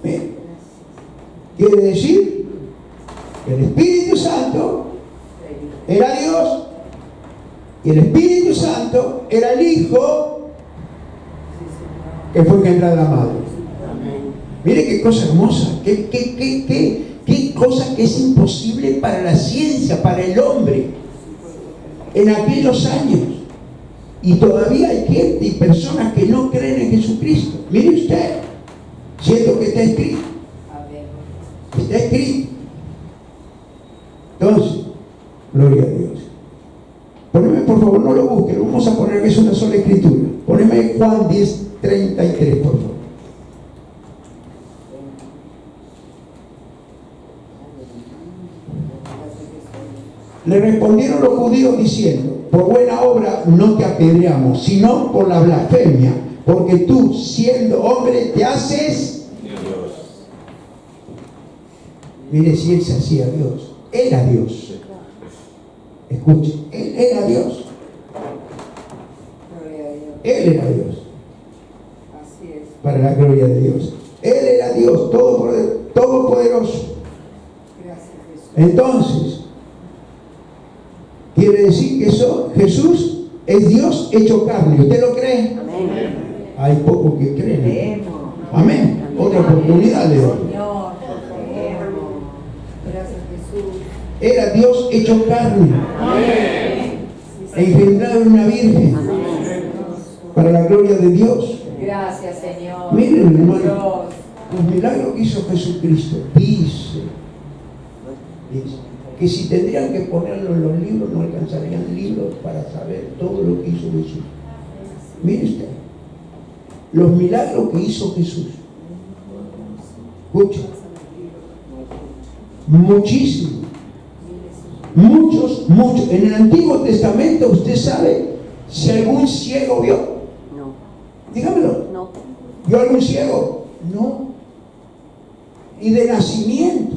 Bien. Quiere decir que el Espíritu Santo era Dios Y el Espíritu Santo era el Hijo que fue engendrado de la madre. Mire qué cosa hermosa, qué cosa que es imposible para la ciencia, para el hombre, en aquellos años. Y todavía hay gente y personas que no creen en Jesucristo. Mire usted, siento que está escrito. Está escrito. Entonces, gloria a Dios. Poneme, por favor, no lo busquen, vamos a poner que es una sola escritura. Poneme Juan 10:33, por favor. Le respondieron los judíos diciendo: por buena obra no te apedreamos, sino por la blasfemia, porque tú, siendo hombre, te haces Dios. Mire, si él se hacía Dios, era Dios. Escuche, él era Dios. Él era Dios. Así es. Para la gloria de Dios. Él era Dios, todopoderoso. Gracias, Jesús. Entonces, quiere decir que Jesús es Dios hecho carne. ¿Usted lo cree? Amén. Hay pocos que creen. Creemos. Amén. Otra oportunidad le doy. Señor, creemos. Gracias, Jesús. Era Dios hecho carne, Amén. engendrado en una virgen, para la gloria de Dios. Gracias, Señor. Miren, hermano, Dios. los milagros que hizo Jesucristo, dice que si tendrían que ponerlo en los libros, no alcanzarían libros para saber todo lo que hizo Jesús. Mire usted, los milagros que hizo Jesús. Escucha, muchísimos, muchos. En el Antiguo Testamento, usted sabe si algún ciego vio. No. Dígamelo. No. ¿Vio algún ciego? No. Y de nacimiento.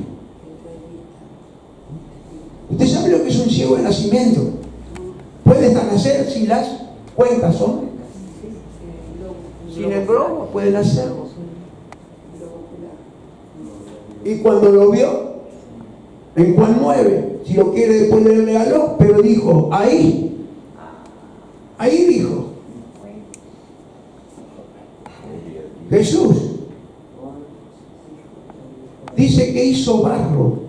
¿Usted sabe lo que es un ciego de nacimiento? Puede hasta nacer sin las cuencas, ¿son? Sin el globo puede nacer. Y cuando lo vio, en Juan 9, si lo quiere después le regaló, pero dijo, ahí dijo, Jesús dice que hizo barro.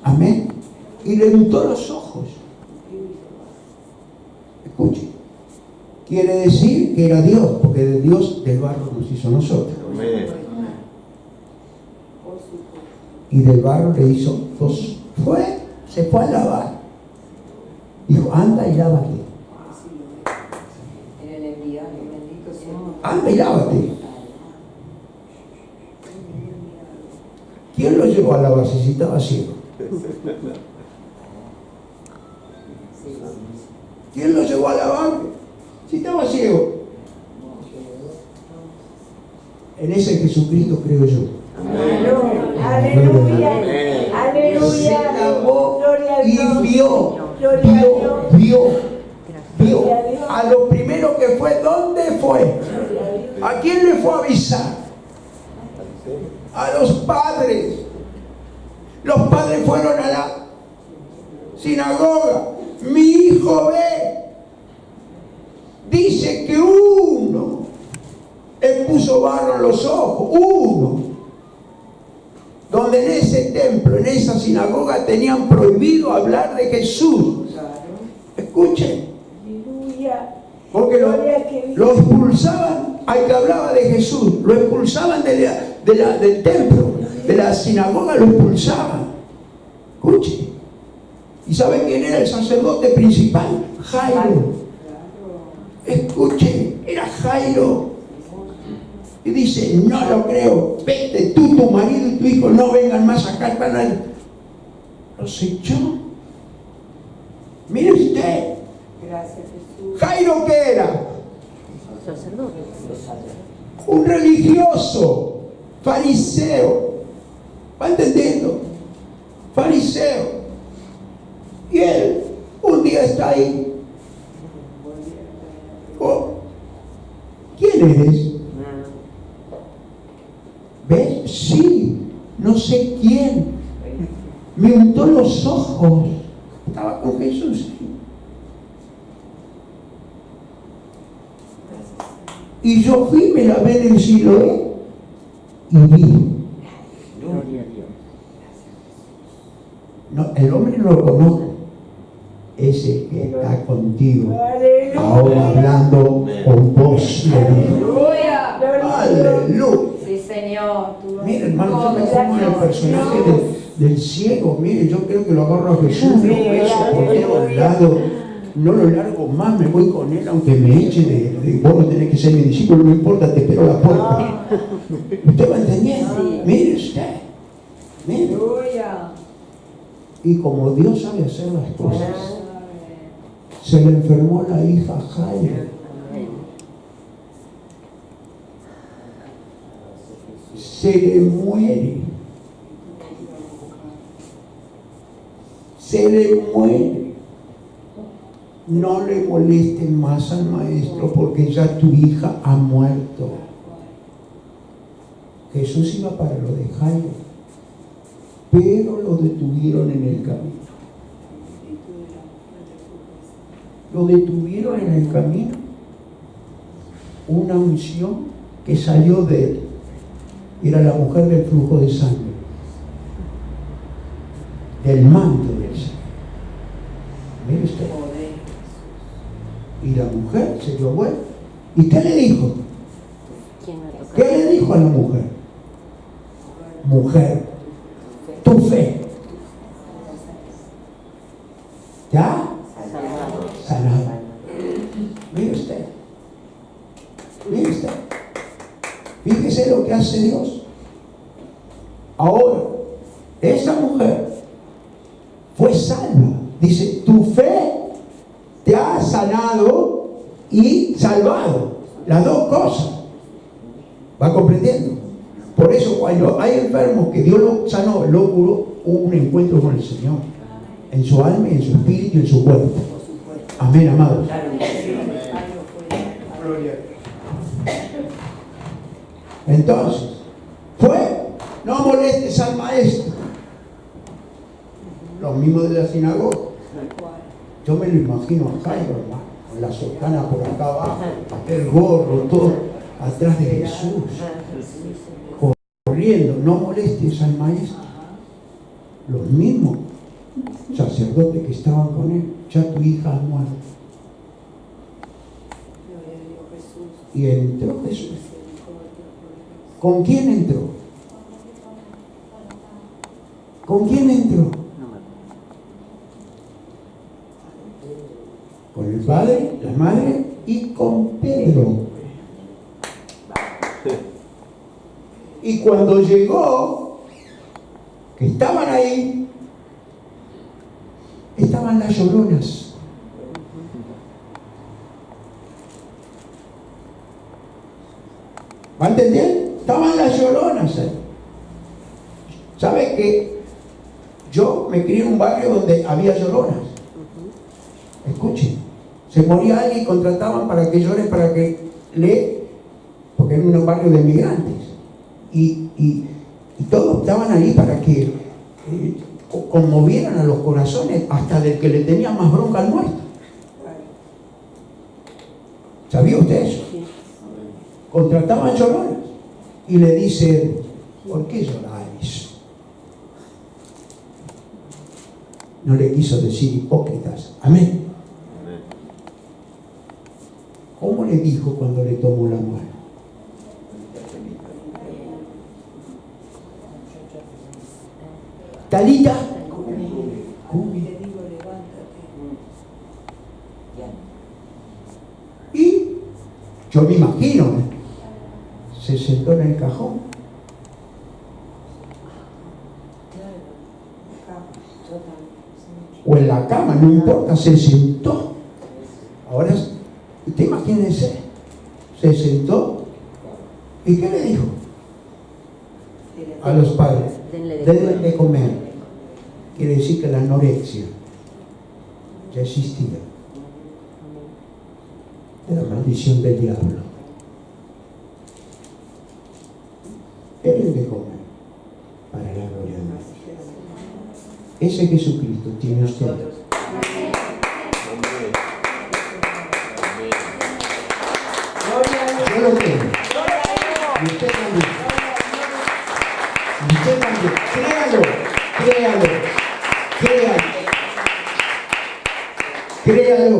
Amén. Y le untó los ojos. Escuche. Quiere decir que era Dios, porque de Dios del barro nos hizo nosotros. Amén. Y del barro le hizo dos. Se fue a lavar. Dijo, anda y lávate. En el enviado, bendito sea. Anda y lávate. ¿Quién lo llevó a lavarse si estaba ciego? ¿Quién lo llevó a lavar si estaba ciego? En ese Jesucristo creo yo. Aleluya. Amén. Aleluya. Se lavó Gloria a y Dios. vio. Gloria a Dios. A lo primero que fue, ¿dónde fue? ¿A quién le fue a avisar? A los padres. Los padres fueron a la sinagoga. Mi hijo ve. Dice que uno le puso barro en los ojos. Uno. Donde en ese templo, en esa sinagoga, tenían prohibido hablar de Jesús. Escuchen. Aleluya. Porque lo expulsaban al que hablaba de Jesús. Lo expulsaban del templo, de la sinagoga, lo expulsaban. Escuche. ¿Y sabe quién era el sacerdote principal? Jairo. Escuche, era Jairo. Y dice, no lo creo, vete tú, tu marido y tu hijo, no vengan más acá. Los echó. Mire usted, Gracias, Jesús. Jairo, ¿qué era? Sacerdote. Un religioso, fariseo. ¿Va entendiendo? Fariseo. Y él un día está ahí. Oh, ¿quién eres? ¿Ves? Sí, no sé quién. Me untó los ojos. Estaba con Jesús. Y yo fui, me lavé en el Siloé y vi. Gloria a Dios. No, el hombre no lo conozco. Es el que está contigo. Aleluya. Ahora hablando con voz de Dios. Aleluya. Aleluya. Sí, Señor. Tú Mire, hermano, yo me todo, pongo en el Señor. personaje del ciego. Mire, yo creo que lo agarro a Jesús, lo beso, por al lado. No lo largo más, me voy con él, aunque me eche de vos no tenés que ser mi discípulo, no importa, te espero a la puerta. ¿Usted va entendiendo? Sí. Mire usted. Mire. Aleluya. Y como Dios sabe hacer las cosas, se le enfermó la hija Jairo. Amén. Se le muere. Se le muere. No le molesten más al maestro porque ya tu hija ha muerto. Jesús iba para lo de Jairo, pero lo detuvieron en el camino. Lo detuvieron en el camino. Una unción que salió de él. Era la mujer del flujo de sangre, del manto del Señor. Mire usted. Y la mujer se dio vuelta. ¿Y qué le dijo? ¿Quién me toca? ¿Qué le dijo a la mujer? Mujer, tu fe. ¿Ya? Salvador. Sanado. Mire usted. Mire usted. Fíjese lo que hace Dios. Ahora, esa mujer fue salva. Dice, tu fe te ha sanado y salvado. Las dos cosas. ¿Va comprendiendo? Por eso cuando hay enfermos que Dios lo sanó, lo curó, hubo un encuentro con el Señor. En su alma, en su espíritu y en su cuerpo. Amén, amados. Entonces, no molestes al maestro. Lo mismo de la sinagoga. Yo me lo imagino a Jairo, hermano, con la sotana por acá abajo, el gorro, todo atrás de Jesús, corriendo. No molestes al maestro. Los mismos sacerdotes que estaban con él, ya tu hija ha muerto. Y entró Jesús. ¿Con quién entró? ¿Con quién entró? No me acuerdo. Con el padre, la madre y con Pedro. Y cuando llegó, que estaban ahí, estaban las lloronas. ¿Va a entender? Estaban las lloronas ahí. ¿Sabe que yo me crié en un barrio donde había lloronas? Escuchen, se moría alguien y contrataban para que llore, para que porque era un barrio de migrantes. Y todos estaban ahí para que conmovieran a los corazones, hasta del que le tenía más bronca al nuestro. ¿Sabía usted eso? Sí. Contrataban lloronas y le dicen, ¿por qué lloráis? No le quiso decir hipócritas. Amén. ¿Cómo le dijo cuando le tomó la mano? Talita, cumi. Y yo me imagino, se sentó en el cajón. O en la cama, no importa, se sentó. Ahora, usted imagínense, se sentó. ¿Y qué le dijo a los padres? Denle de comer. Quiere decir que la anorexia ya existía. De la maldición del diablo. Denle de comer para la gloria de Dios. Ese Jesucristo tiene usted Yo lo creo. Y usted también. Y usted también. Créalo. Créalo. Créalo. Créalo.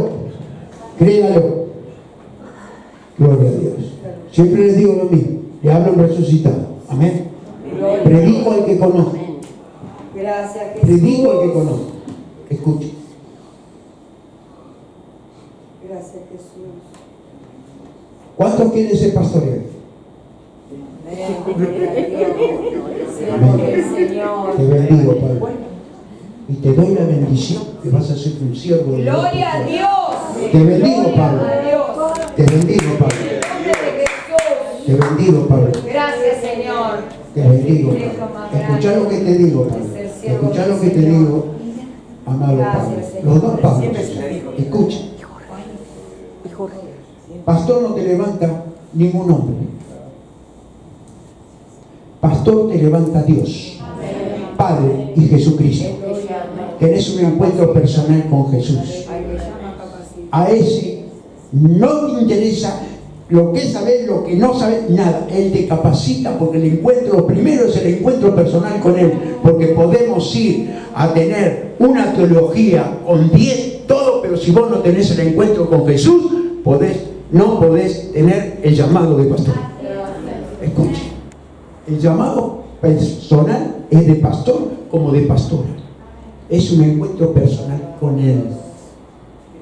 Créalo. Gloria a Dios. Siempre les digo lo mismo. Le hablo en resucitado. Amén. Predico al que conozco. Gracias, Jesús. Predico al que conozco. Escuche. Gracias, Jesús. ¿Cuántos quieren ser pastores? Amén. Señor. Te bendigo, Padre. Y te doy la bendición que vas a ser un siervo de Dios. Gloria a Dios. Te bendigo, Gloria Padre. a Dios. Te bendigo, Padre. En el nombre de Jesús. Te bendigo, Padre. Gracias, Señor. Te bendigo, Padre. Escucha lo que te digo, Padre. Escucha lo que te digo, amado Padre. Los dos Pablos. Escucha. Pastor no te levanta ningún hombre. Pastor te levanta Dios, Padre y Jesucristo. Tenés un encuentro personal con Jesús. A ese no te interesa lo que sabes, lo que no sabes, nada. Él te capacita porque el encuentro primero es el encuentro personal con Él. Porque podemos ir a tener una teología con 10, todo, pero si vos no tenés el encuentro con Jesús, no podés tener el llamado de pastor. Escuche, el llamado personal es de pastor como de pastora. Es un encuentro personal con Él.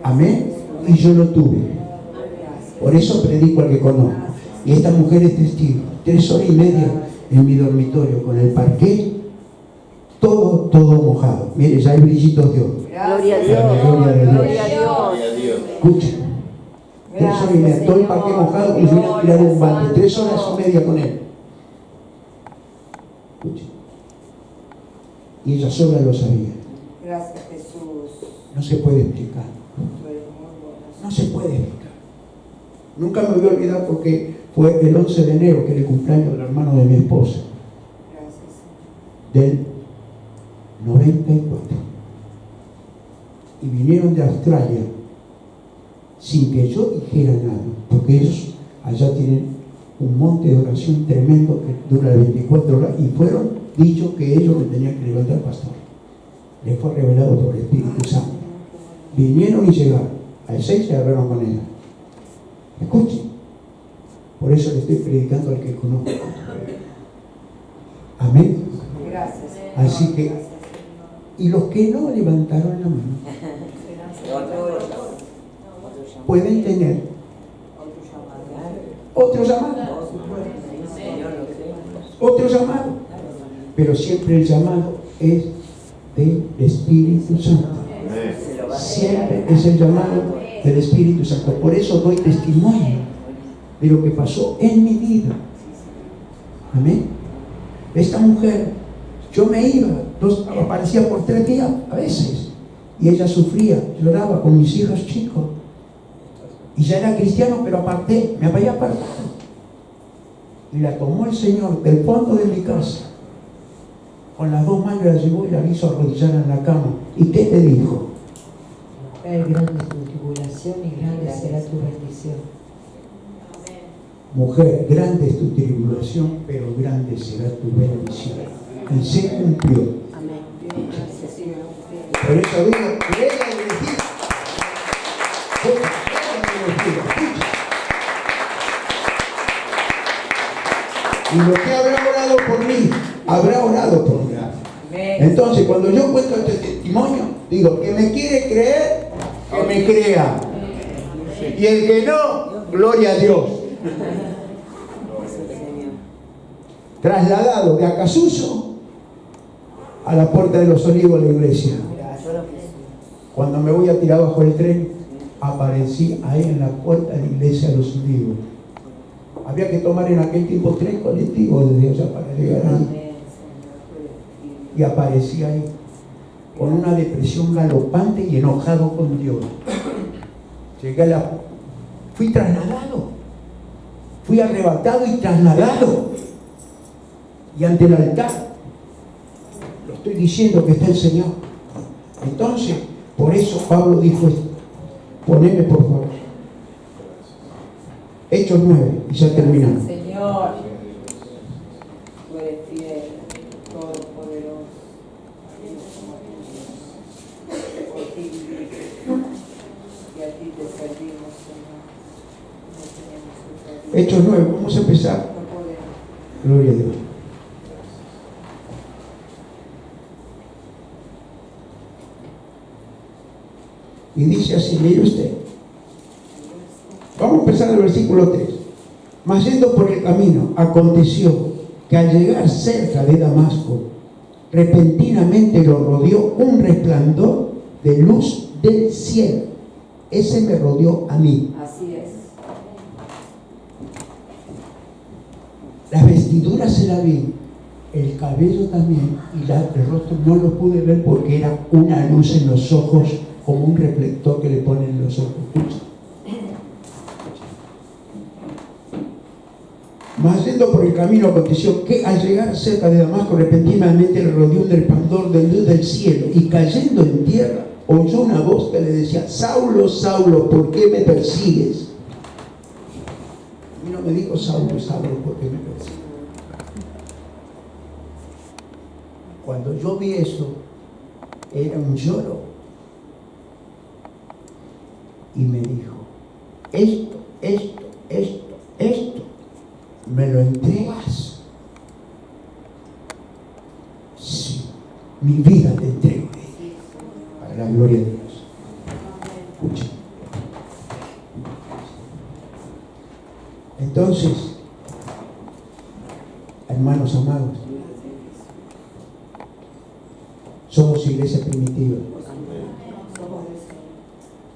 Amén. Y yo lo tuve. Por eso predico al que conozco. Y esta mujer es testigo. 3 horas y media en mi dormitorio con el parqué todo mojado. Mire, ya hay brillitos de oro. Gloria a Dios. Gloria a Dios. Escucha. 3 horas y media, todo el parque mojado como si hubieran tirado un balde. 3 horas y media con él. Escucha. Y ella sola lo sabía. Gracias, Jesús. No se puede explicar. No se puede explicar. Nunca me voy a olvidar porque fue el 11 de enero que era el cumpleaños del hermano de mi esposa. Del 94. Y vinieron de Australia sin que yo dijera nada, porque ellos allá tienen un monte de oración tremendo que dura 24 horas y fueron dicho que ellos me tenían que levantar pastor. Les fue revelado por el Espíritu Santo. Vinieron y llegaron. Al 6 se agarraron con ella. Escuchen. Por eso le estoy predicando al que conozco. Amén. Gracias. Así que, y los que no levantaron la mano pueden tener otro llamado. Otro llamado. Pero siempre el llamado es del Espíritu Santo. Siempre es el llamado del Espíritu Santo. Por eso doy testimonio de lo que pasó en mi vida. Amén. Esta mujer, yo me iba, aparecía por 3 días a veces, y ella sufría, lloraba con mis hijos chicos. Y ya era cristiano, pero aparté, me había apartado. Y la tomó el Señor del fondo de mi casa. Con las 2 manos la llevó y la hizo arrodillar en la cama. ¿Y qué te dijo? Grande es tu tribulación y grande será tu bendición. Mujer, grande es tu tribulación, pero grande será tu bendición. Y se cumplió. Amén. Por eso digo, créela y bendiga. Y lo que habrá orado por mí, habrá orado por mí. Entonces, cuando yo cuento este testimonio, digo, que me quiere creer, que me crea. Y el que no, gloria a Dios. Trasladado de Acasuso a la Puerta de los Olivos de la iglesia. Cuando me voy a tirar bajo el tren, aparecí ahí en la puerta de la iglesia de los Olivos. Había que tomar en aquel tiempo 3 colectivos desde allá para llegar ahí. Y aparecí ahí con una depresión galopante y enojado con Dios. Llegué fui trasladado, fui arrebatado y trasladado. Y ante el altar, lo estoy diciendo que está el Señor. Entonces, por eso Pablo dijo esto. Poneme por favor. Hechos 9, y ya terminamos. Señor, tú eres fiel, todopoderoso. Por ti vivimos y a ti te servimos, Señor. No tenemos otra vida. Hechos 9, vamos a empezar. No podemos. Gloria a Dios. Y dice así, lee usted. Vamos a empezar el versículo 3. Mas yendo por el camino, aconteció que al llegar cerca de Damasco, repentinamente lo rodeó un resplandor de luz del cielo. Ese me rodeó a mí. Así es. Las vestiduras se las vi, el cabello también, y el rostro no lo pude ver porque era una luz en los ojos, como un reflector que le ponen en los ojos. Escucha. Mas yendo por el camino aconteció que al llegar cerca de Damasco repentinamente le rodeó un resplandor de luz del cielo, y cayendo en tierra oyó una voz que le decía: Saulo, Saulo, ¿por qué me persigues? A mí no me dijo Saulo, Saulo, ¿por qué me persigues? Cuando yo vi eso, era un lloro. Y me dijo: esto, ¿me lo entregas? Sí, mi vida te entrego, para la gloria de Dios. Escucha. Entonces, hermanos amados, somos iglesia primitiva.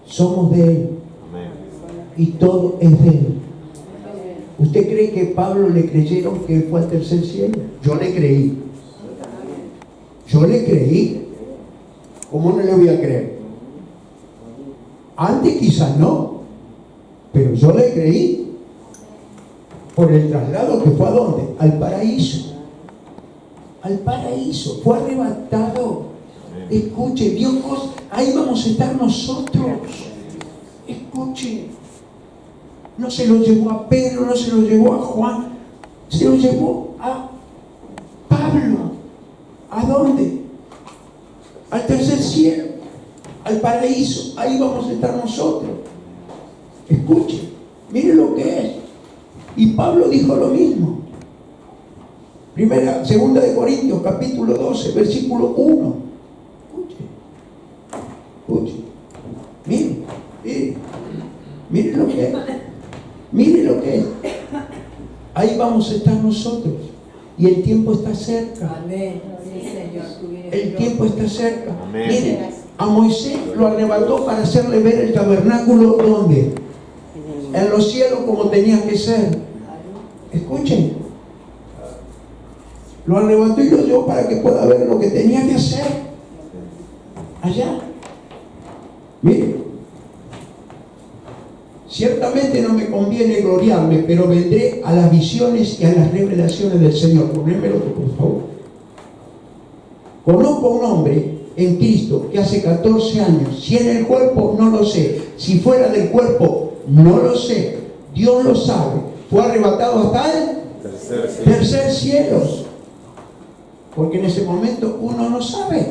Somos de Él. Y todo es de Él. ¿Usted cree que Pablo le creyeron que fue al tercer cielo? Yo le creí. Yo le creí. ¿Cómo no le voy a creer? Antes quizás no, pero yo le creí. Por el traslado que fue ¿a dónde? Al paraíso. Al paraíso. Fue arrebatado. Escuche, Dios, ahí vamos a estar nosotros. Escuche. No se lo llevó a Pedro, no se lo llevó a Juan, se lo llevó a Pablo. ¿A dónde? Al tercer cielo, al paraíso. Ahí vamos a estar nosotros. Escuche, mire lo que es. Y Pablo dijo lo mismo. Segunda de Corintios, capítulo 12, versículo 1. Escuche. Mire lo que es. Mire lo que es. Ahí vamos a estar nosotros. Y el tiempo está cerca. Amén. Sí, Señor, tú vienes. El tiempo está cerca. Amén. Mire, a Moisés lo arrebató para hacerle ver el tabernáculo ¿dónde? En los cielos, como tenía que ser. Escuchen. Lo arrebató y lo llevó para que pueda ver lo que tenía que hacer allá. Mire. Ciertamente no me conviene gloriarme, pero vendré a las visiones y a las revelaciones del Señor. Ponémelo, por favor. Conozco a un hombre en Cristo que hace 14 años, si en el cuerpo no lo sé, si fuera del cuerpo no lo sé, Dios lo sabe, fue arrebatado hasta el tercer cielo. Porque en ese momento uno no sabe,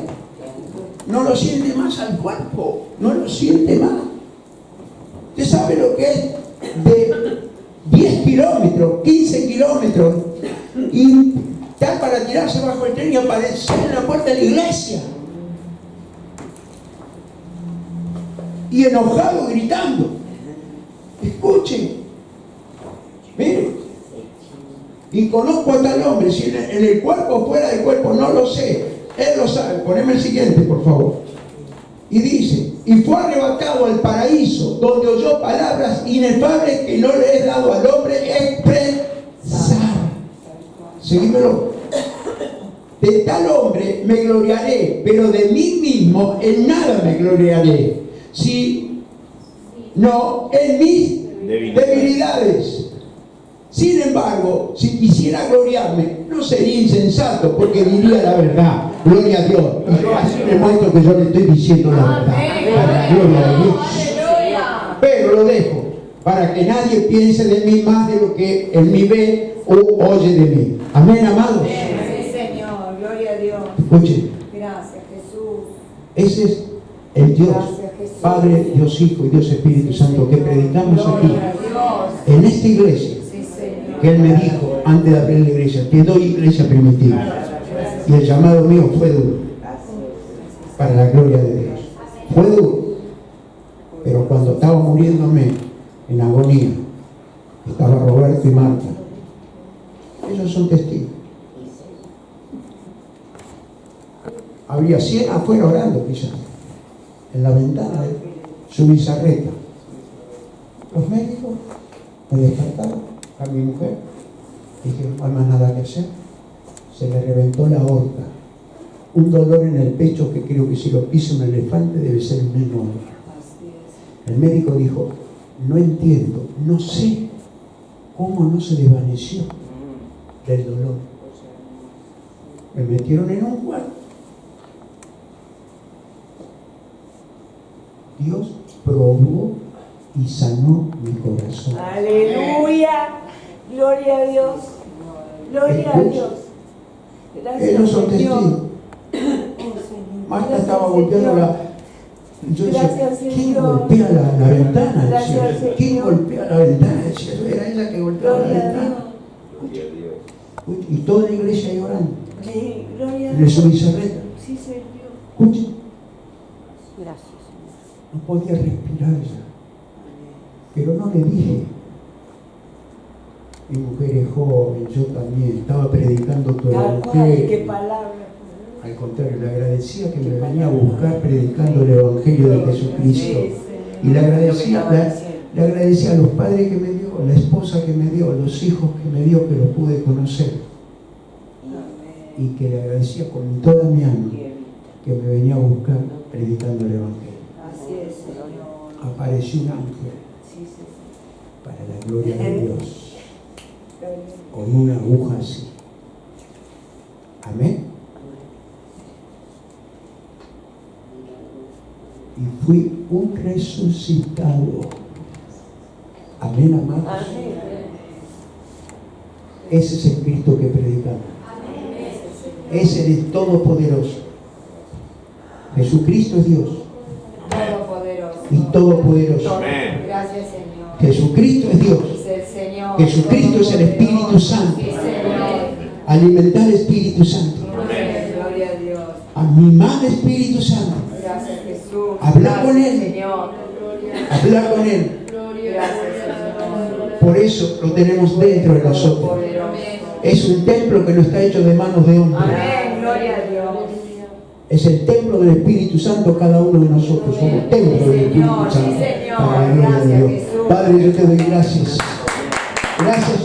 no lo siente más al cuerpo, no lo siente más. ¿Usted sabe lo que es de 10 kilómetros, 15 kilómetros y está para tirarse bajo el tren y aparecer en la puerta de la iglesia? Y enojado, gritando. Escuchen. Miren. Y conozco a tal hombre, si en el cuerpo o fuera del cuerpo, no lo sé. Él lo sabe. Poneme el siguiente, por favor. Y dice: y fue arrebatado al paraíso, donde oyó palabras inefables que no le he dado al hombre expresar. Seguímelo. De tal hombre me gloriaré, pero de mí mismo en nada me gloriaré, si no en mis debilidades. Sin embargo, si quisiera gloriarme, no sería insensato, porque diría la verdad. Gloria a Dios. Y yo así me muestro que yo le estoy diciendo la verdad. Para la gloria de Dios. Pero lo dejo. para que nadie piense de mí más de lo que en mí ve o oye de mí. Amén, amados. Sí, Señor. Gloria a Dios. Escuchen, Gracias, Jesús. ese es el Dios, Gracias, Jesús. Padre, Dios Hijo y Dios Espíritu Santo, que predicamos aquí, Gloria a Dios. en esta iglesia, Sí, Señor. que Él me dijo antes de abrir la iglesia, te doy iglesia primitiva. Y el llamado mío fue duro, para la gloria de Dios. Fue duro, pero cuando estaba muriéndome en agonía, estaba Roberto y Marta. Ellos son testigos. Había 100 afuera orando, quizás, en la ventana de su bizarreta. Los médicos me despertaron a mi mujer. Dijeron, no hay más nada que hacer. Se le reventó la aorta. Un dolor en el pecho que creo que si lo pisa un elefante debe ser un enorme. El médico dijo, no entiendo, no sé cómo no se desvaneció del dolor. Me metieron en un cuarto. Dios probó y sanó mi corazón. Aleluya. Gloria a Dios. Gloria a Dios. Gracias, Ellos son Señor. testigos. Oh, Señor. Marta Gracias, estaba golpeando Señor. la... Yo decía, Gracias, ¿quién Señor. golpea la ventana? Gracias, Decía, ¿quién Señor. golpea la ventana? Decía, era ella que golpeaba la Gloria a ventana. Dios. Y toda la iglesia llorando. Sí, gloria a En su Dios. bizarreta. Sí, Señor. Escuchen, Gracias, Señor. no podía respirar ya. Pero no le dije. Mi mujer es joven, yo también. Estaba predicando tu Tal cual, qué evangelio. palabra. Al contrario, le agradecía que me venía a buscar predicando el evangelio de Jesucristo. Y le agradecía a los padres que me dio, a la esposa que me dio, a los hijos que me dio, que lo pude conocer. Y que le agradecía con toda mi alma que me venía a buscar predicando el evangelio. Así es, Señor. Apareció un ángel Sí, Señor. para la gloria de Dios, Gloria. con una aguja así. Amén. Y fui un resucitado. Amén, amados. Amén. Ese es el Cristo que predicamos. Ese es el Todopoderoso. Jesucristo es Dios Todopoderoso. y Todopoderoso. Gracias, Señor. Jesucristo es Dios. Es el Señor. Jesucristo es el Espíritu Santo. Sí, Señor. Alimentar el Espíritu Santo. Amén. Gloria a Dios. Animar el Espíritu Santo. Gracias, Jesús. Habla con Gracias, Él. Señor. Hablar con Él. Gracias, Señor. Por eso lo tenemos dentro de nosotros. Poderoso. Es un templo que no está hecho de manos de hombre. Amén. Gloria a Dios. Es el templo del Espíritu Santo, cada uno de nosotros. Somos templo del Espíritu Señor, Santo. sí, Señor. Para la gloria de Gracias, Dios. Jesús. Padre, yo te doy gracias. Gracias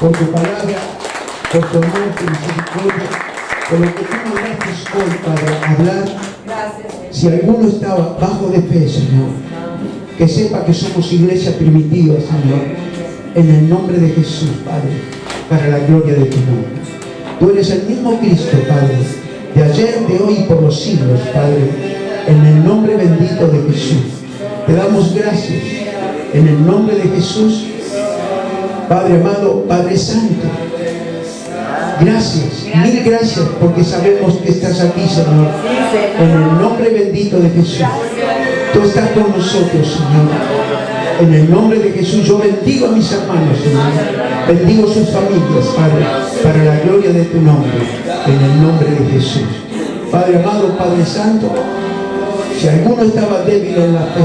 por tu palabra, por tu amor, tu misericordia, por lo que tú nos daste hoy, Padre, hablar. Gracias, Señor. Si alguno estaba bajo de fe, Señor, que sepa que somos iglesia primitiva, Señor, en el nombre de Jesús, Padre, para la gloria de tu nombre. Tú eres el mismo Cristo, Padre, de ayer, de hoy y por los siglos, Padre, en el nombre bendito de Jesús. Te damos gracias en el nombre de Jesús, Padre amado, Padre Santo. Gracias, mil gracias, porque sabemos que estás aquí, Señor, en el nombre bendito de Jesús. Tú estás con nosotros, Señor. En el nombre de Jesús, yo bendigo a mis hermanos, Señor. Bendigo sus familias, Padre, para la gloria de tu nombre. En el nombre de Jesús. Padre amado, Padre Santo, si alguno estaba débil en la fe,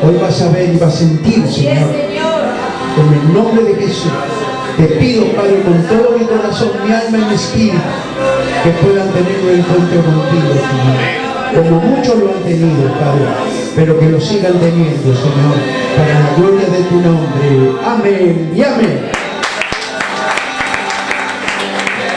hoy vas a ver y vas a sentir, Señor. En el nombre de Jesús, te pido, Padre, con todo mi corazón, mi alma y mi espíritu, que puedan tener un encuentro contigo, Señor. Como muchos lo han tenido, Padre, pero que lo sigan teniendo, Señor, para la gloria de tu nombre. Amén y amén.